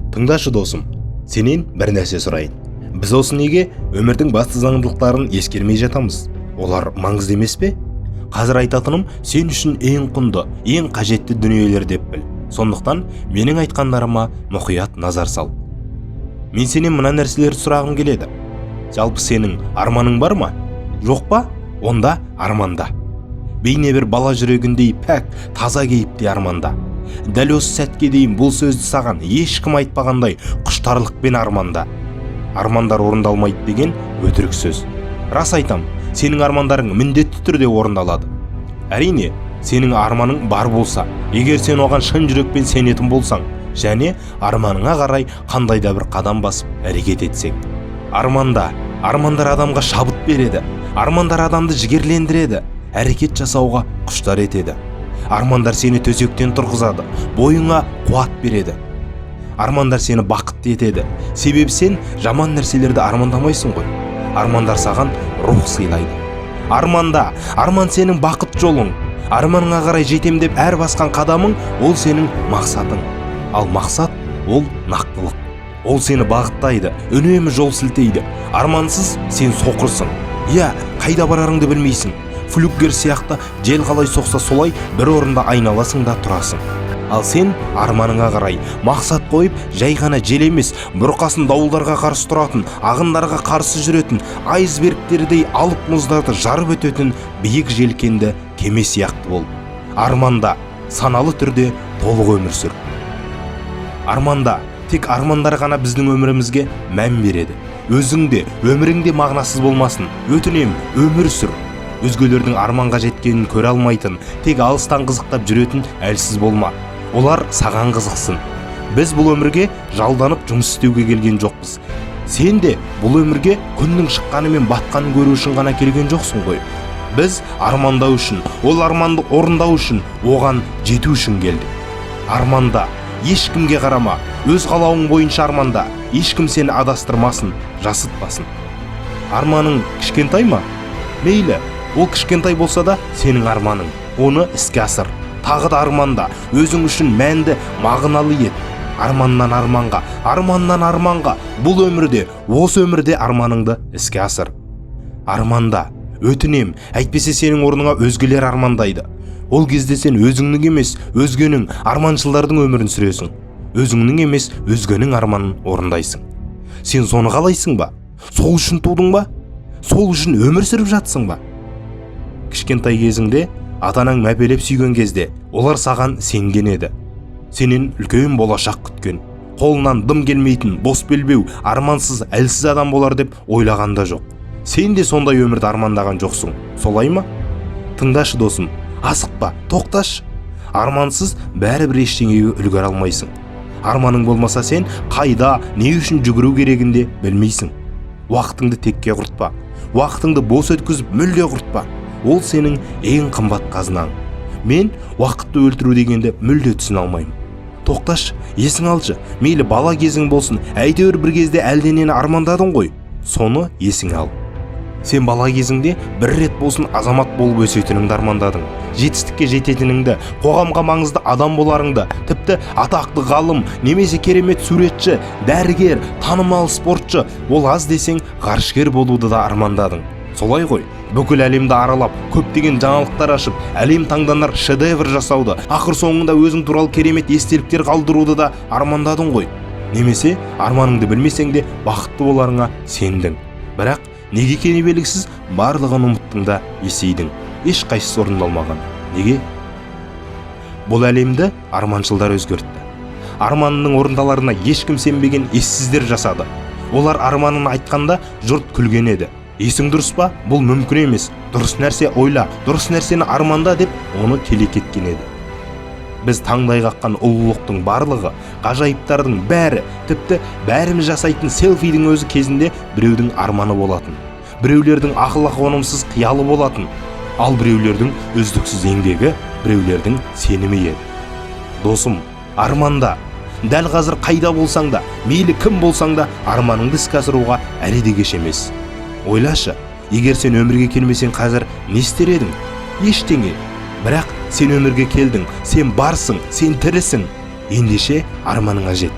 Тыңдашы досым, сенен бір нәрсе сұрайын. Біз осы неге өмірдің басты заңдылықтарын ескермей жатамыз? Олар маңызды емес пе? Қазір айтатыным сен үшін ең құнды, ең қажетті дүниелер деп біл. Сондықтан менің айтқандарыма мұқият назар сал. Мен сенен мына нәрселерді сұрағым келеді. Жалпы сенің арманың бар ма? Жоқ па? Онда арманда. Бейне бір бала жүрегіндей пәк, таза кейіпте арманда. Дәл осы сәтке дейін бұл сөзді саған ешкім айтпағандай құштарлықпен арманда. Армандар орындалмайды деген өтірік сөз. Рас айтам, сенің армандарың міндетті түрде орындалады. Әрине, сенің арманың бар болса, егер сен оған шын жүрекпен сенетін болсаң, және арманыңа қарай қандай да бір қадам басып әрекет етсең. Армандар адамға шабыт береді. Армандар адамды жігерлендіреді, әрекет жасауға құштар етеді. Армандар сені төсектен тұрғызады, бойыңа қуат береді. Армандар сені бақытты етеді. Себебі сен жаман нәрселерді армандамайсың ғой. Армандар саған рух сыйлайды. Арман сенің бақыт жолың. Арманыңа қарай жетем деп әр басқан қадамың ол сенің мақсатың. Ал мақсат ол нақтылық. Ол сені бағыттайды, үнемі жол сілтейді. Армансыз сен соқырсың. Иә, қайда барарыңды білмейсің. Флюггер сияқты жел қалай соқса солай бір орында айналасың да тұрасың. Ал сен арманыңа қарай мақсат қойып, жай ғана жел емес, бұрқасын дауылдарға қарсы тұратын, ағындарға қарсы жүретін, айсбергтердей алып мұздарды жарып өтетін биік желкенді кеме сияқты бол. Арманда саналы түрде толық өмір сүр. Тек армандар ғана біздің өмірімізге мән береді. Өзіңде, өміріңде мағынасыз болмасын. Өтінем, өмір сүр. Өзгелердің арманға жеткенін көре алмайтын, тек алыстан қызықтап жүретін әлсіз болма. Олар саған қызықсын. Біз бұл өмірге жалданып жұмыс істеуге келген жоқпыз. Сен де бұл өмірге күннің шыққаны мен батқанын көру үшін ғана келген жоқсың ғой. Біз армандау үшін, ол арманды орындау үшін, оған жету үшін келдік. Арманда ешкімге қарама, өз қалауың бойынша арманда. Ешкім сені адастырмасын, жасытпасын. Арманың кішкентай ма? Мейлі, ол кішкентай болса да сенің арманың. Оны іске асыр. Тағы да арманда, өзің үшін мәнді, мағыналы ет. Арманнан арманға, бұл өмірде, осы өмірде арманыңды іске асыр. Арманда, өтінем, әйтпесе сенің орныңа өзгелер армандайды. Ол кезде сен өзіңнің емес, өзгенің, арманшылдардың өмірін сүресің. Өзіңнің емес, өзгенің арманын орындайсың. Сен соны қалайсың ба? Сол үшін тудың ба? Сол үшін өмір сүріп жатсың ба? Кішкентай кезіңде, атанаң мәпелеп сүйген кезде, олар саған сенген еді. Сенен үлкен болашақ күткен. Қолынан дым келмейтін, бос белбеу, армансыз, әлсіз адам болар деп ойлаған да жоқ. Сен де сондай өмірді армандаған жоқсың, солай ма? Тыңдашы досым, асықпа, тоқташ. Армансыз бәрібір ештеңеге үлгере алмайсың. Арманың болмаса сен қайда, не үшін жүгіру керегінде білмейсің. Уақытыңды текке құртпа. Уақытыңды бос өткізіп мүлде құртпа. Ол сенің ең қымбат қазынаң. Мен уақытты өлтіру дегенді мүлде түсіне алмаймын. Тоқташ, есің алшы. Мейлі бала кезің болсын, әйтеуір бір кезде әлденені армандадың ғой. Соны есің ал. Сен бала кезіңде бір рет болсын азамат болып өсетініңді армандадың. Жетістікке жететініңді, қоғамға маңызды адам боларыңды, тіпті атақты ғалым, немесе керемет суретші, дәрігер, танымал спортшы, ол аз десең ғарышкер болуды да армандадың. Солай ғой, бүкіл әлемді аралап, көптеген жаңалықтар ашып, әлем таңданар шедевр жасауды, ақыр соңында өзің туралы керемет естеліктер қалдыруды да армандадың ғой. Немесе арманыңды білмесең де бақытты боларыңа сендің. Бірақ неге екені белгісіз барлығын ұмыттың да есейдің. Ешқайсысы орындалмаған. Неге? Бұл әлемді арманшылдар өзгертті. Арманының орындаларына ешкім сенбеген ессіздер жасады. Олар арманын айтқанда жұрт күлген еді. Есің дұрыс па? Бұл мүмкін емес. Дұрыс нәрсе ойла, дұрыс нәрсені арманда деп оны келекеткен еді. Біз таңдай қаққан ұлылықтың барлығы, ғажайыптардың бәрі, тіпті бәріміз жасайтын селфидің өзі кезінде біреудің арманы болатын. Біреулердің ақыл-қонымсыз қиялы болатын. Ал біреулердің үздіксіз еңбегі, біреулердің сенімі еді. Досым, арманда. Дәл қазір қайда болсаң да, мейлі кім болсаң да, арманыңды іске асыруға әлі де кеш емес. Ойлашы, егер сен өмірге келмесең қазір не істер едің? Ештеңе. Бірақ сен өмірге келдің, сен барсың, сен тірісің. Ендеше арманыңа жет.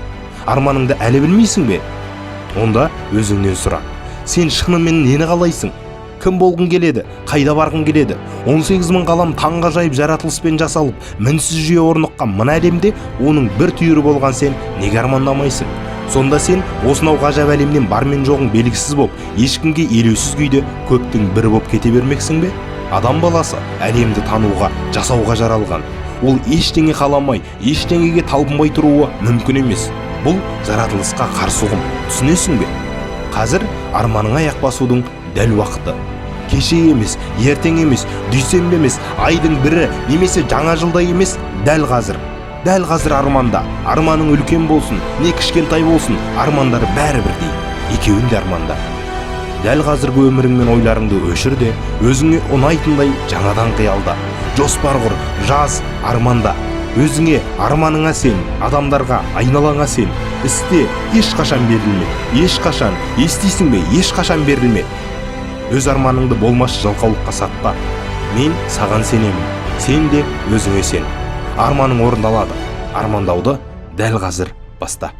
арманыңды әлі білмейсің бе? Онда өзіңнен сұра. Сен шынымен нені қалайсың? Кім болғың келеді? Қайда барғың келеді? 18 000 ғалам таңғажайып жаратылыспен жасалып, мінсіз жүйе орныққан мына әлемде оның бір түйірі болған сен неге армандамайсың? Сонда сен осынау ғажап әлемнен бар мен жоғың белгісіз боп, ешкімге елеусіз күйде көптің бірі боп кете бермексің бе? Адам баласы әлемді тануға, жасауға жаралған. Ол ештеңе қаламай, ештеңеге талпынбай тұруы мүмкін емес. Бұл жаратылысқа қарсы ұғым. Түсінесің бе? Қазір арманыңа аяқ басудың дәл уақыты. Кеше емес, ертең емес, дүйсенбі емес, айдың бірі немесе жаңа жылда емес, дәл қазір. Дәл қазір арманда. Арманың үлкен болсын, не кішкентай болсын, армандар бәрі бірдей. Екеуін де арманда. Дәл қазіргі өмірің мен ойларыңды өшір де, өзіңе ұнайтындай жаңадан қиялда. Жоспар құр, жаз, арманда. Өзіңе, арманыңа сен, адамдарға, айналаңа сен. Істе, ешқашан берілме. Ешқашан, естисің бе, ешқашан берілме. Өз арманыңды болмас жалқаулыққа сатпа. Мен саған сенемін. Сен де өзіңе сен. Арманың орындалады. Армандауды дәл қазір баста.